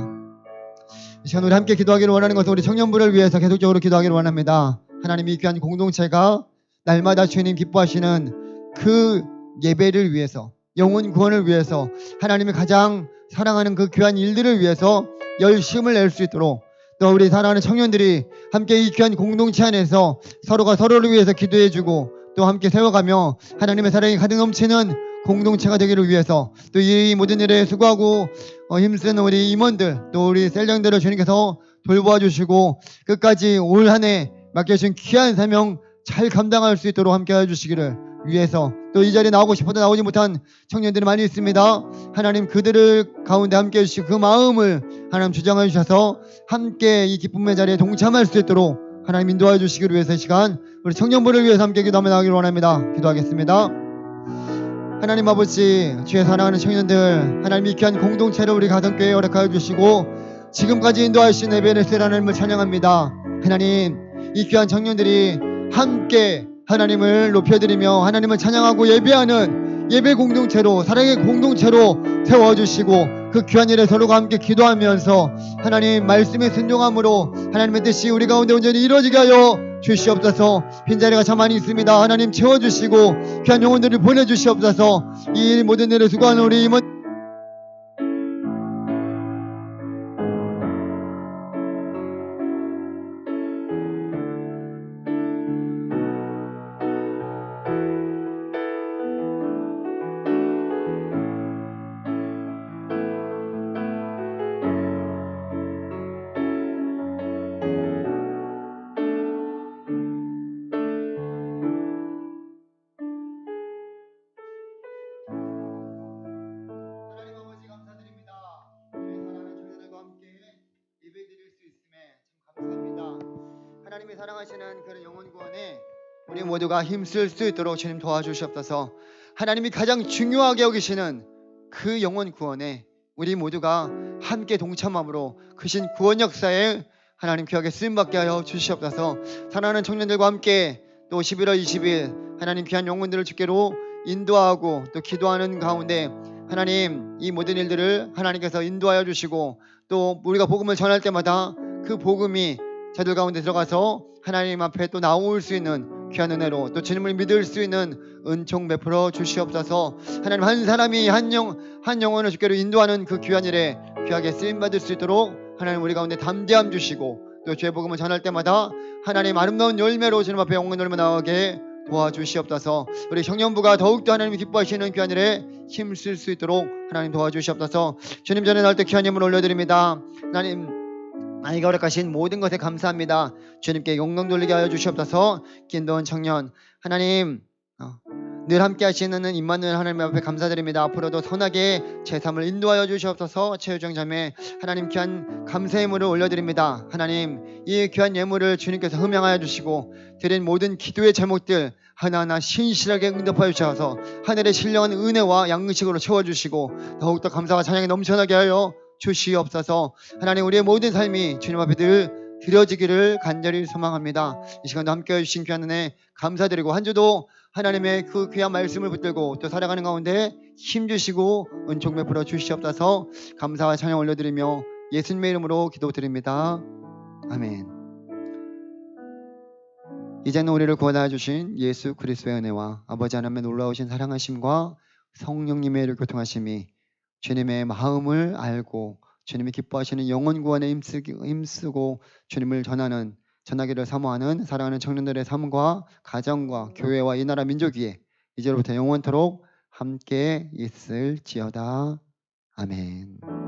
이 시간 우리 함께 기도하기를 원하는 것은 우리 청년부를 위해서 계속적으로 기도하기를 원합니다. 하나님 이 귀한 공동체가 날마다 주님 기뻐하시는 그 예배를 위해서 영혼 구원을 위해서 하나님이 가장 사랑하는 그 귀한 일들을 위해서 열심을 낼 수 있도록 또 우리 사랑하는 청년들이 함께 이 귀한 공동체 안에서 서로가 서로를 위해서 기도해주고 또 함께 세워가며 하나님의 사랑이 가득 넘치는 공동체가 되기를 위해서 또 이 모든 일에 수고하고 힘쓰는 우리 임원들 또 우리 셀령들을 주님께서 돌보아 주시고 끝까지 올 한 해 맡겨주신 귀한 사명 잘 감당할 수 있도록 함께 해주시기를 위해서 또 이 자리에 나오고 싶어도 나오지 못한 청년들이 많이 있습니다. 하나님 그들을 가운데 함께 해주시고 그 마음을 하나님 주장해 주셔서 함께 이 기쁨의 자리에 동참할 수 있도록 하나님 인도해 주시기를 위해서 이 시간 우리 청년부를 위해서 함께 기도하며 나가기를 원합니다. 기도하겠습니다. 하나님 아버지, 주의 사랑하는 청년들 하나님 이 귀한 공동체를 우리 가정교회에 허락하여 주시고 지금까지 인도하신 예배를 하나님을 찬양합니다. 하나님 이 귀한 청년들이 함께 하나님을 높여드리며 하나님을 찬양하고 예배하는 예배 공동체로 사랑의 공동체로 세워주시고 그 귀한 일에 서로가 함께 기도하면서 하나님 말씀에 순종함으로 하나님의 뜻이 우리 가운데 온전히 이루어지게 하여 주시옵소서. 빈자리가 참 많이 있습니다. 하나님 채워주시고 귀한 영혼들을 보내주시옵소서. 이 모든 일에 수고하는 우리 임원 사랑하시는 그런 영혼 구원에 우리 모두가 힘쓸 수 있도록 주님 도와주시옵소서. 하나님이 가장 중요하게 여기시는 그 영혼 구원에 우리 모두가 함께 동참함으로 그신 구원 역사에 하나님 귀하게 쓰임받게 하여 주시옵소서. 사랑하는 청년들과 함께 또 11월 20일 하나님 귀한 영혼들을 주께로 인도하고 또 기도하는 가운데 하나님 이 모든 일들을 하나님께서 인도하여 주시고 또 우리가 복음을 전할 때마다 그 복음이 저들 가운데 들어가서 하나님 앞에 또 나올 수 있는 귀한 은혜로 또 주님을 믿을 수 있는 은총 베풀어 주시옵소서. 하나님 한 사람이 한 영혼을 주께로 인도하는 그 귀한 일에 귀하게 쓰임받을 수 있도록 하나님 우리 가운데 담대함 주시고 또 주의 복음을 전할 때마다 하나님 아름다운 열매로 주님 앞에 영혼 열매 나가게 도와주시옵소서. 우리 청년부가 더욱더 하나님 기뻐하시는 귀한 일에 힘쓸 수 있도록 하나님 도와주시옵소서. 주님 전에 나올 때 귀한 힘을 올려드립니다. 하나님 나이가 허락하신 모든 것에 감사합니다. 주님께 영광 돌리게 하여 주시옵소서. 긴도원 청년 하나님 늘 함께 하시는 임마누엘 하나님 앞에 감사드립니다. 앞으로도 선하게 제 삶을 인도하여 주시옵소서. 최유정 자매 하나님 귀한 감사의 예물을 올려드립니다. 하나님 이 귀한 예물을 주님께서 흠양하여 주시고 드린 모든 기도의 제목들 하나하나 신실하게 응답하여 주셔서 하늘의 신령한 은혜와 양식으로 채워주시고 더욱더 감사와 찬양이 넘쳐나게 하여 주시옵소서. 하나님 우리의 모든 삶이 주님 앞에 늘 드려지기를 간절히 소망합니다. 이 시간도 함께 해주신 귀한 은혜 감사드리고 한 주도 하나님의 그 귀한 말씀을 붙들고 또 살아가는 가운데 힘주시고 은총 베풀어 주시옵소서. 감사와 찬양 올려드리며 예수님의 이름으로 기도드립니다. 아멘. 이제는 우리를 구원하여 주신 예수 그리스도의 은혜와 아버지 하나님의 놀라우신 사랑하심과 성령님의 이를 교통하심이 주님의 마음을 알고 주님이 기뻐하시는 영혼 구원에 힘쓰고 주님을 전하기를 사모하는 사랑하는 청년들의 삶과 가정과 교회와 이 나라 민족 위에 이제로부터 영원토록 함께 있을지어다. 아멘.